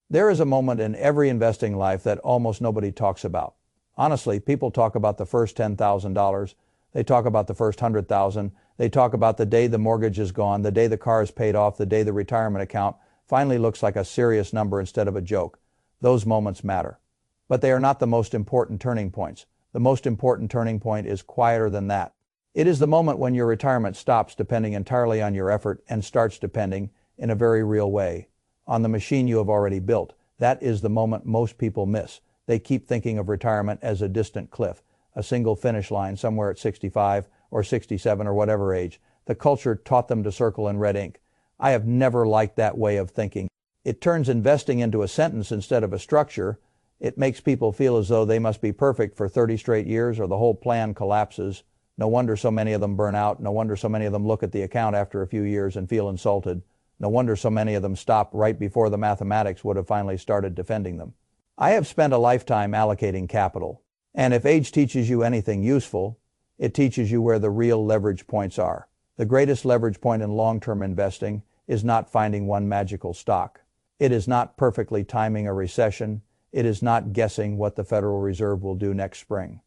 There is a moment in every investing life that almost nobody talks about. Honestly, people talk about the first $10,000. They talk about the first $100,000. They talk about the day the mortgage is gone, the day the car is paid off, the day the retirement account finally looks like a serious number instead of a joke. Those moments matter. But they are not the most important turning points. The most important turning point is quieter than that. It is the moment when your retirement stops depending entirely on your effort and starts depending, in a very real way, on the machine you have already built. That is the moment most people miss. They keep thinking of retirement as a distant cliff, a single finish line somewhere at 65 or 67 or whatever age. The culture taught them to circle in red ink. I have never liked that way of thinking. It turns investing into a sentence instead of a structure. It makes people feel as though they must be perfect for 30 straight years or the whole plan collapses. No wonder so many of them burn out. No wonder so many of them look at the account after a few years and feel insulted. No wonder so many of them stop right before the mathematics would have finally started defending them. I have spent a lifetime allocating capital. And if age teaches you anything useful, it teaches you where the real leverage points are. The greatest leverage point in long-term investing is not finding one magical stock. It is not perfectly timing a recession. It is not guessing what the Federal Reserve will do next spring.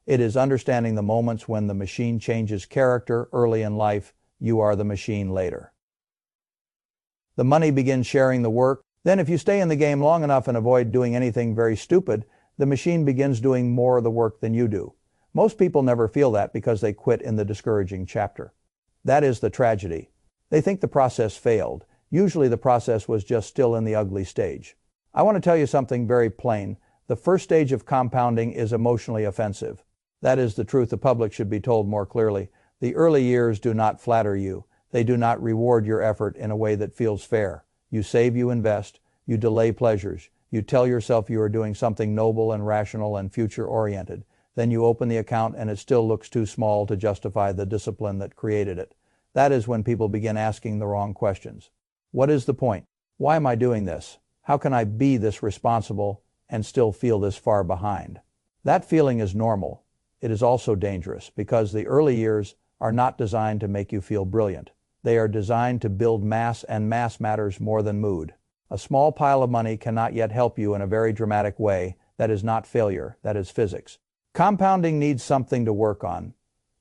It is understanding the moments when the machine changes character early in life. You are the machine later. The money begins sharing the work. Then if you stay in the game long enough and avoid doing anything very stupid, the machine begins doing more of the work than you do. Most people never feel that because they quit in the discouraging chapter. That is the tragedy. They think the process failed. Usually the process was just still in the ugly stage. I want to tell you something very plain. The first stage of compounding is emotionally offensive. That is the truth the public should be told more clearly. The early years do not flatter you. They do not reward your effort in a way that feels fair. You save, you invest, you delay pleasures. You tell yourself you are doing something noble and rational and future-oriented. Then you open the account and it still looks too small to justify the discipline that created it. That is when people begin asking the wrong questions. What is the point? Why am I doing this? How can I be this responsible and still feel this far behind? That feeling is normal. It is also dangerous because the early years are not designed to make you feel brilliant. They are designed to build mass, and mass matters more than mood. A small pile of money cannot yet help you in a very dramatic way. That is not failure. That is physics. Compounding needs something to work on.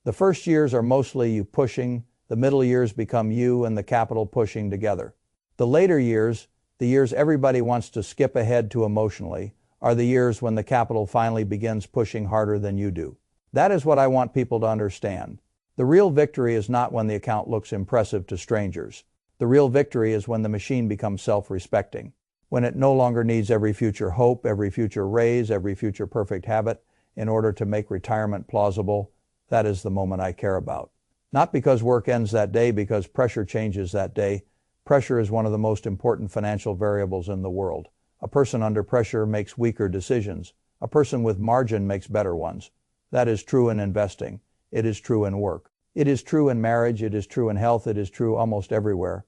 The first years are mostly you pushing. The middle years become you and the capital pushing together. The later years, the years everybody wants to skip ahead to emotionally, are the years when the capital finally begins pushing harder than you do. That is what I want people to understand. The real victory is not when the account looks impressive to strangers. The real victory is when the machine becomes self-respecting, when it no longer needs every future hope, every future raise, every future perfect habit in order to make retirement plausible. That is the moment I care about. Not because work ends that day, because pressure changes that day. Pressure is one of the most important financial variables in the world. A person under pressure makes weaker decisions. A person with margin makes better ones. That is true in investing. It is true in work. It is true in marriage. It is true in health. It is true almost everywhere.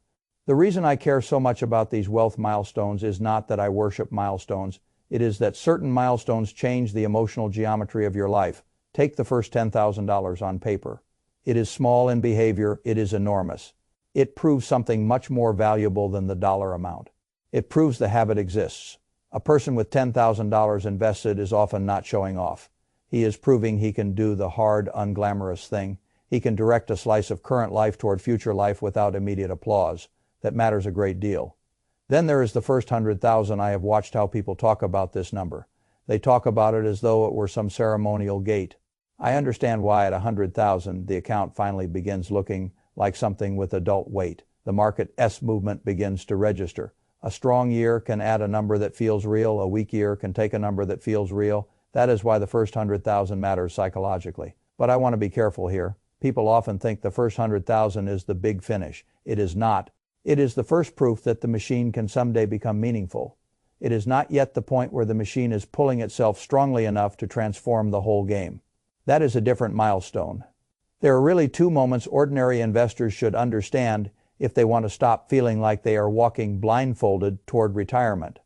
The reason I care so much about these wealth milestones is not that I worship milestones. It is that certain milestones change the emotional geometry of your life. Take the first $10,000 on paper. It is small in behavior. It is enormous. It proves something much more valuable than the dollar amount. It proves the habit exists. A person with $10,000 invested is often not showing off. He is proving he can do the hard, unglamorous thing. He can direct a slice of current life toward future life without immediate applause. That matters a great deal. Then there is the first 100,000. I have watched how people talk about this number. They talk about it as though it were some ceremonial gate. I understand why at 100,000 the account finally begins looking like something with adult weight. The market S movement begins to register. A strong year can add a number that feels real. A weak year can take a number that feels real. That is why the first 100,000 matters psychologically. But I want to be careful here. People often think the first 100,000 is the big finish. It is not. It is the first proof that the machine can someday become meaningful. It is not yet the point where the machine is pulling itself strongly enough to transform the whole game. That is a different milestone. There are really two moments ordinary investors should understand if they want to stop feeling like they are walking blindfolded toward retirement.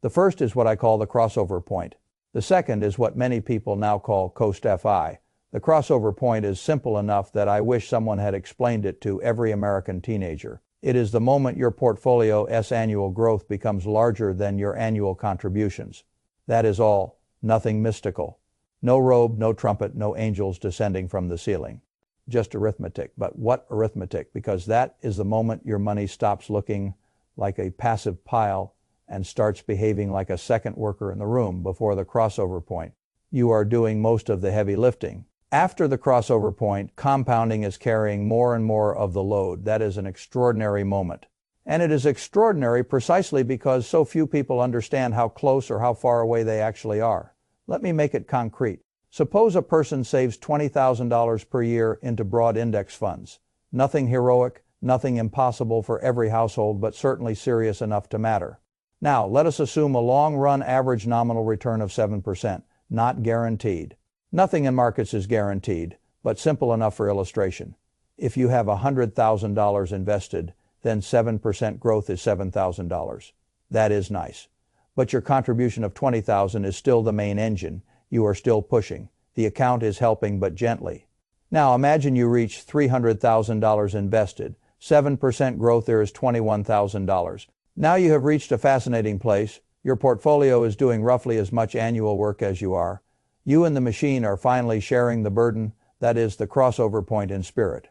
The first is what I call the crossover point. The second is what many people now call Coast FI. The crossover point is simple enough that I wish someone had explained it to every American teenager. It is the moment your portfolio's annual growth becomes larger than your annual contributions. That is all, nothing mystical. No robe, no trumpet, no angels descending from the ceiling. Just arithmetic. But what arithmetic? Because that is the moment your money stops looking like a passive pile and starts behaving like a second worker in the room before the crossover point. You are doing most of the heavy lifting. After the crossover point, compounding is carrying more and more of the load. That is an extraordinary moment. And it is extraordinary precisely because so few people understand how close or how far away they actually are. Let me make it concrete. Suppose a person saves $20,000 per year into broad index funds. Nothing heroic, nothing impossible for every household, but certainly serious enough to matter. Now, let us assume a long-run average nominal return of 7%, not guaranteed. Nothing in markets is guaranteed, but simple enough for illustration. If you have $100,000 invested, then 7% growth is $7,000. That is nice. But your contribution of $20,000 is still the main engine. You are still pushing. The account is helping, but gently. Now imagine you reach $300,000 invested. 7% growth there is $21,000. Now you have reached a fascinating place. Your portfolio is doing roughly as much annual work as you are. You and the machine are finally sharing the burden, that is, the crossover point in spirit.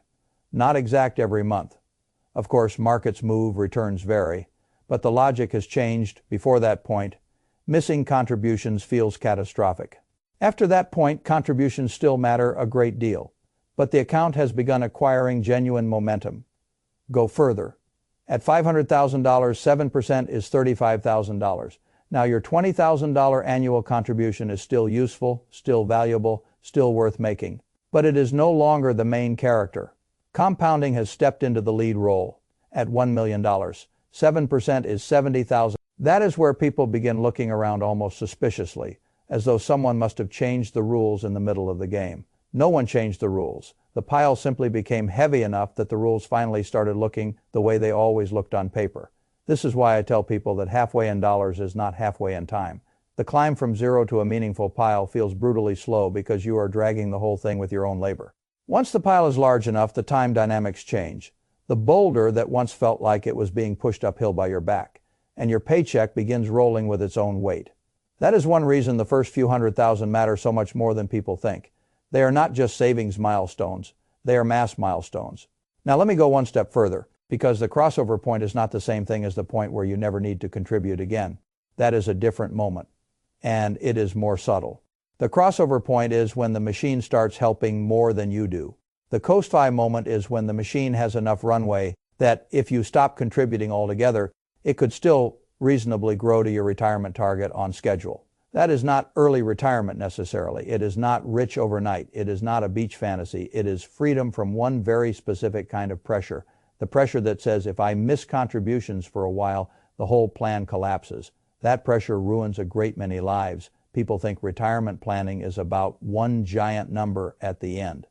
Not exact every month. Of course, markets move, returns vary, but the logic has changed. Before that point, missing contributions feels catastrophic. After that point, contributions still matter a great deal, but the account has begun acquiring genuine momentum. Go further. At $500,000, 7% is $35,000. Now your $20,000 annual contribution is still useful, still valuable, still worth making. But it is no longer the main character. Compounding has stepped into the lead role. At $1 million, 7% is $70,000. That is where people begin looking around almost suspiciously, as though someone must have changed the rules in the middle of the game. No one changed the rules. The pile simply became heavy enough that the rules finally started looking the way they always looked on paper. This is why I tell people that halfway in dollars is not halfway in time. The climb from zero to a meaningful pile feels brutally slow because you are dragging the whole thing with your own labor. Once the pile is large enough, the time dynamics change. The boulder that once felt like it was being pushed uphill by your back, and your paycheck begins rolling with its own weight. That is one reason the first few $100,000 matter so much more than people think. They are not just savings milestones, they are mass milestones. Now let me go one step further, because the crossover point is not the same thing as the point where you never need to contribute again. That is a different moment, and it is more subtle. The crossover point is when the machine starts helping more than you do. The coast-fi moment is when the machine has enough runway that if you stop contributing altogether, it could still reasonably grow to your retirement target on schedule. That is not early retirement necessarily. It is not rich overnight. It is not a beach fantasy. It is freedom from one very specific kind of pressure. The pressure that says if I miss contributions for a while, the whole plan collapses. That pressure ruins a great many lives. People think retirement planning is about one giant number at the end.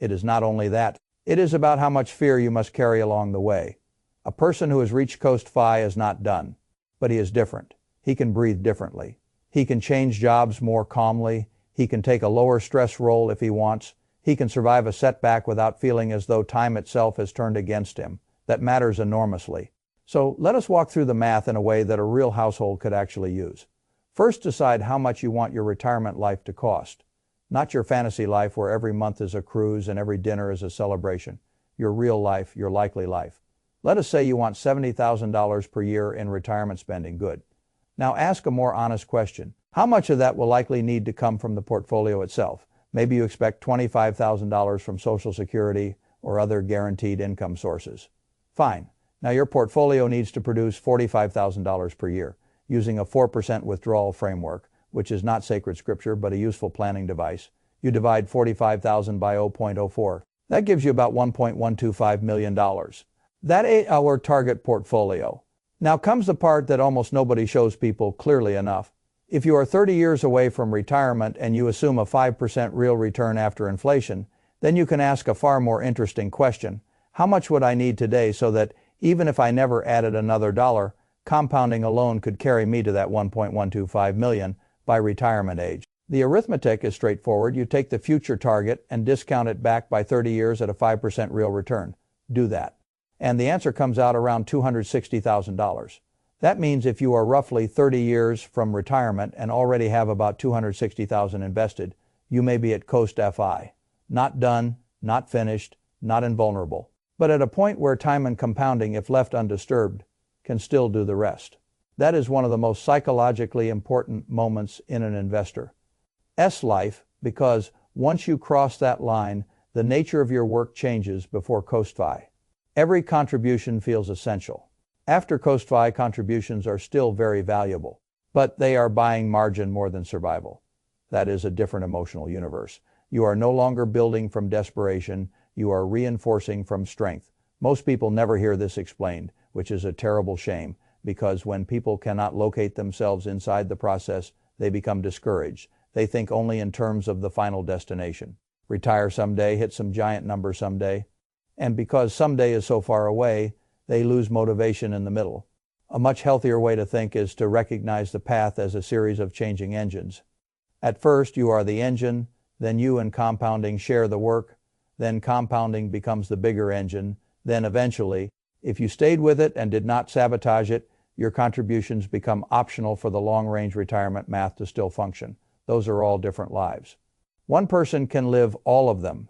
It is not only that. It is about how much fear you must carry along the way. A person who has reached Coast Fi is not done, but he is different. He can breathe differently. He can change jobs more calmly. He can take a lower stress role if he wants. He can survive a setback without feeling as though time itself has turned against him. That matters enormously. So let us walk through the math in a way that a real household could actually use. First, decide how much you want your retirement life to cost. Not your fantasy life where every month is a cruise and every dinner is a celebration. Your real life, your likely life. Let us say you want $70,000 per year in retirement spending. Good. Now ask a more honest question. How much of that will likely need to come from the portfolio itself? Maybe you expect $25,000 from Social Security or other guaranteed income sources. Fine. Now your portfolio needs to produce $45,000 per year using a 4% withdrawal framework, which is not sacred scripture but a useful planning device. You divide 45,000 by 0.04. That gives you about $1.125 million. That is our target portfolio. Now comes the part that almost nobody shows people clearly enough. If you are 30 years away from retirement and you assume a 5% real return after inflation, then you can ask a far more interesting question. How much would I need today so that even if I never added another dollar, compounding alone could carry me to that $1.125 million by retirement age? The arithmetic is straightforward. You take the future target and discount it back by 30 years at a 5% real return. Do that. And the answer comes out around $260,000. That means if you are roughly 30 years from retirement and already have about $260,000 invested, you may be at Coast FI. Not done, not finished, not invulnerable, but at a point where time and compounding, if left undisturbed, can still do the rest. That is one of the most psychologically important moments in an investor's life, because once you cross that line, the nature of your work changes before Coast FI. Every contribution feels essential. After Coast FI, contributions are still very valuable, but they are buying margin more than survival. That is a different emotional universe. You are no longer building from desperation, you are reinforcing from strength. Most people never hear this explained, which is a terrible shame, because when people cannot locate themselves inside the process, they become discouraged. They think only in terms of the final destination. Retire someday, hit some giant number someday. And because someday is so far away, they lose motivation in the middle. A much healthier way to think is to recognize the path as a series of changing engines. At first, you are the engine, then you and compounding share the work, then compounding becomes the bigger engine, then eventually, if you stayed with it and did not sabotage it, your contributions become optional for the long-range retirement math to still function. Those are all different lives. One person can live all of them.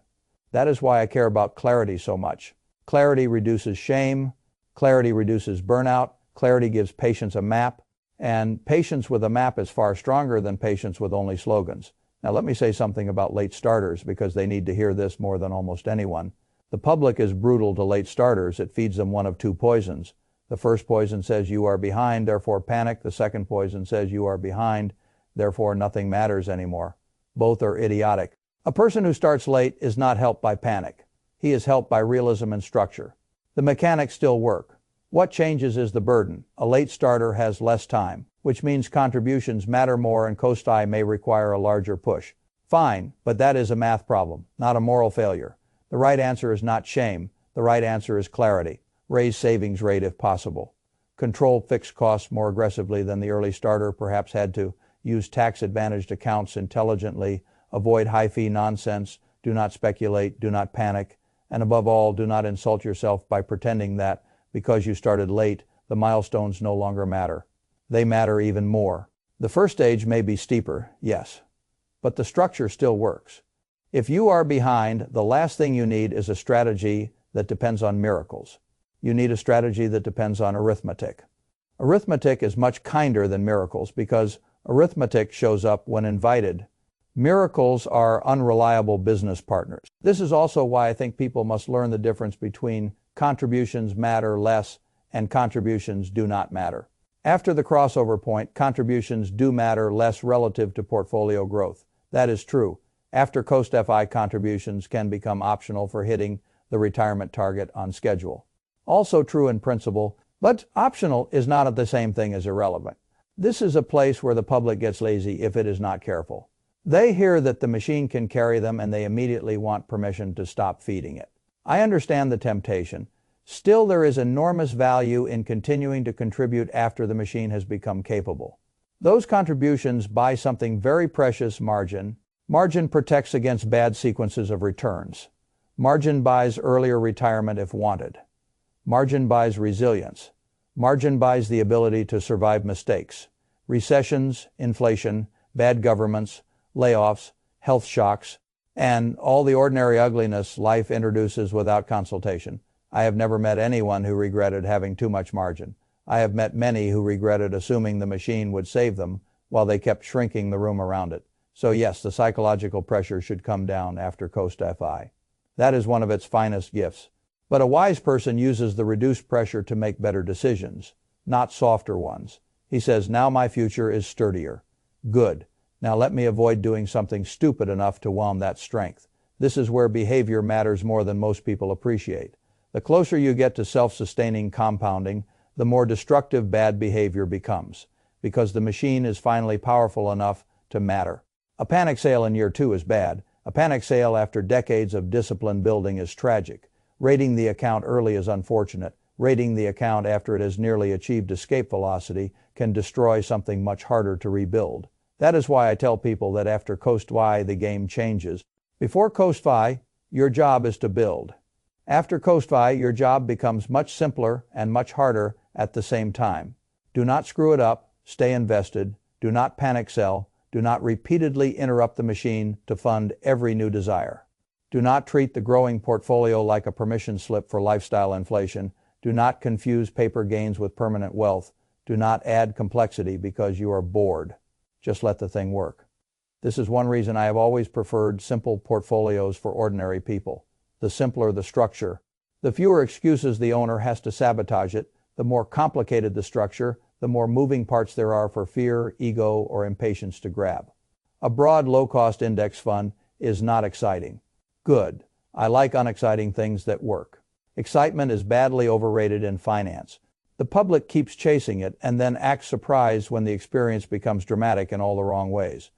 That is why I care about clarity so much. Clarity reduces shame, clarity reduces burnout, clarity gives patience a map, and patience with a map is far stronger than patience with only slogans. Now let me say something about late starters, because they need to hear this more than almost anyone. The public is brutal to late starters. It feeds them one of two poisons. The first poison says you are behind, therefore panic. The second poison says you are behind, therefore nothing matters anymore. Both are idiotic. A person who starts late is not helped by panic. He is helped by realism and structure. The mechanics still work. What changes is the burden. A late starter has less time, which means contributions matter more and Coast FI may require a larger push. Fine, but that is a math problem, not a moral failure. The right answer is not shame. The right answer is clarity. Raise savings rate if possible. Control fixed costs more aggressively than the early starter perhaps had to. Use tax-advantaged accounts intelligently. Avoid high-fee nonsense. Do not speculate. Do not panic. And above all, do not insult yourself by pretending that, because you started late, the milestones no longer matter. They matter even more. The first stage may be steeper, yes, but the structure still works. If you are behind, the last thing you need is a strategy that depends on miracles. You need a strategy that depends on arithmetic. Arithmetic is much kinder than miracles because arithmetic shows up when invited. Miracles are unreliable business partners. This is also why I think people must learn the difference between contributions matter less and contributions do not matter. After the crossover point, contributions do matter less relative to portfolio growth. That is true. After Coast FI, contributions can become optional for hitting the retirement target on schedule. Also true in principle, but optional is not the same thing as irrelevant. This is a place where the public gets lazy if it is not careful. They hear that the machine can carry them and they immediately want permission to stop feeding it. I understand the temptation. Still, there is enormous value in continuing to contribute after the machine has become capable. Those contributions buy something very precious: margin. Margin protects against bad sequences of returns. Margin buys earlier retirement if wanted. Margin buys resilience. Margin buys the ability to survive mistakes, recessions, inflation, bad governments, layoffs, health shocks, and all the ordinary ugliness life introduces without consultation. I have never met anyone who regretted having too much margin. I have met many who regretted assuming the machine would save them while they kept shrinking the room around it. So yes, the psychological pressure should come down after Coast FI. That is one of its finest gifts. But a wise person uses the reduced pressure to make better decisions, not softer ones. He says, now my future is sturdier. Good. Now let me avoid doing something stupid enough to whelm that strength. This is where behavior matters more than most people appreciate. The closer you get to self-sustaining compounding, the more destructive bad behavior becomes, because the machine is finally powerful enough to matter. A panic sale in year 2 is bad. A panic sale after decades of discipline building is tragic. Raiding the account early is unfortunate. Raiding the account after it has nearly achieved escape velocity can destroy something much harder to rebuild. That is why I tell people that after Coast FI, the game changes. Before Coast FI, your job is to build. After Coast-Fi, your job becomes much simpler and much harder at the same time. Do not screw it up, stay invested, do not panic sell, do not repeatedly interrupt the machine to fund every new desire. Do not treat the growing portfolio like a permission slip for lifestyle inflation. Do not confuse paper gains with permanent wealth. Do not add complexity because you are bored. Just let the thing work. This is one reason I have always preferred simple portfolios for ordinary people. The simpler the structure, the fewer excuses the owner has to sabotage it. The more complicated the structure, the more moving parts there are for fear, ego, or impatience to grab. A broad, low-cost index fund is not exciting. Good. I like unexciting things that work. Excitement is badly overrated in finance. The public keeps chasing it and then acts surprised when the experience becomes dramatic in all the wrong ways.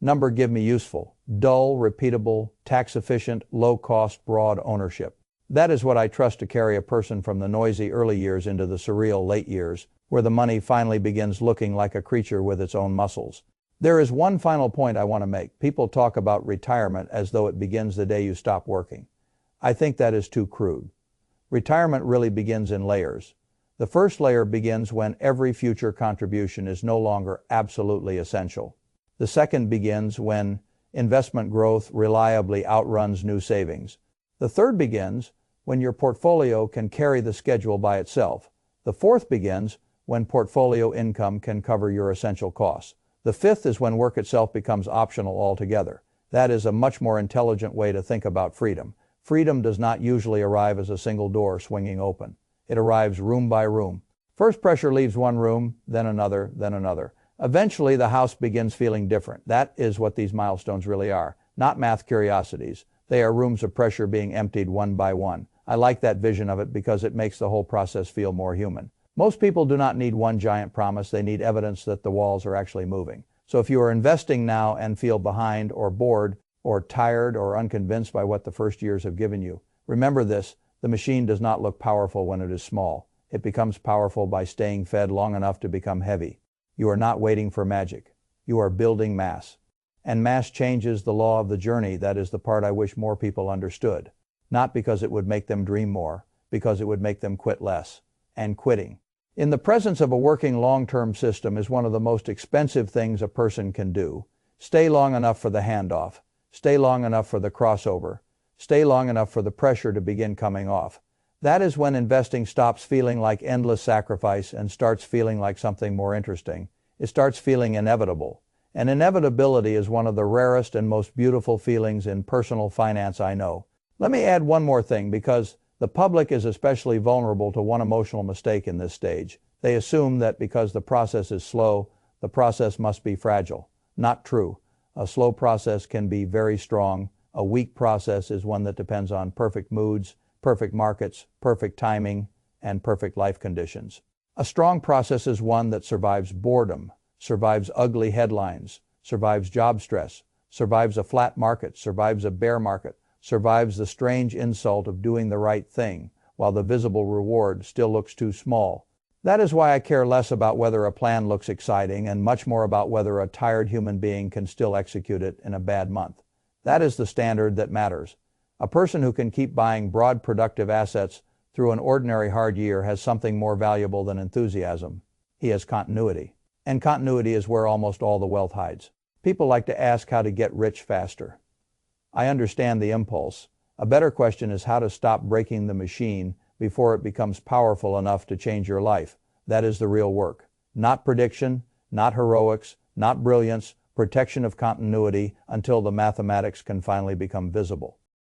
Number give me useful, dull, repeatable, tax-efficient, low-cost, broad ownership. That is what I trust to carry a person from the noisy early years into the surreal late years, where the money finally begins looking like a creature with its own muscles. There is one final point I want to make. People talk about retirement as though it begins the day you stop working. I think that is too crude. Retirement really begins in layers. The first layer begins when every future contribution is no longer absolutely essential. The second begins when investment growth reliably outruns new savings. The third begins when your portfolio can carry the schedule by itself. The fourth begins when portfolio income can cover your essential costs. The fifth is when work itself becomes optional altogether. That is a much more intelligent way to think about freedom. Freedom does not usually arrive as a single door swinging open. It arrives room by room. First pressure leaves one room, then another, then another. Eventually, the house begins feeling different. That is what these milestones really are, not math curiosities. They are rooms of pressure being emptied one by one. I like that vision of it because it makes the whole process feel more human. Most people do not need one giant promise. They need evidence that the walls are actually moving. So if you are investing now and feel behind or bored or tired or unconvinced by what the first years have given you, remember this: the machine does not look powerful when it is small. It becomes powerful by staying fed long enough to become heavy. You are not waiting for magic. You are building mass. And mass changes the law of the journey. That is the part I wish more people understood. Not because it would make them dream more, because it would make them quit less. And quitting, in the presence of a working long-term system, is one of the most expensive things a person can do. Stay long enough for the handoff. Stay long enough for the crossover. Stay long enough for the pressure to begin coming off. That is when investing stops feeling like endless sacrifice and starts feeling like something more interesting. It starts feeling inevitable. And inevitability is one of the rarest and most beautiful feelings in personal finance I know. Let me add one more thing, because the public is especially vulnerable to one emotional mistake in this stage. They assume that because the process is slow, the process must be fragile. Not true. A slow process can be very strong. A weak process is one that depends on perfect moods, perfect markets, perfect timing, and perfect life conditions. A strong process is one that survives boredom, survives ugly headlines, survives job stress, survives a flat market, survives a bear market, survives the strange insult of doing the right thing, while the visible reward still looks too small. That is why I care less about whether a plan looks exciting and much more about whether a tired human being can still execute it in a bad month. That is the standard that matters. A person who can keep buying broad productive assets through an ordinary hard year has something more valuable than enthusiasm. He has continuity. And continuity is where almost all the wealth hides. People like to ask how to get rich faster. I understand the impulse. A better question is how to stop breaking the machine before it becomes powerful enough to change your life. That is the real work. Not prediction, not heroics, not brilliance, protection of continuity until the mathematics can finally become visible.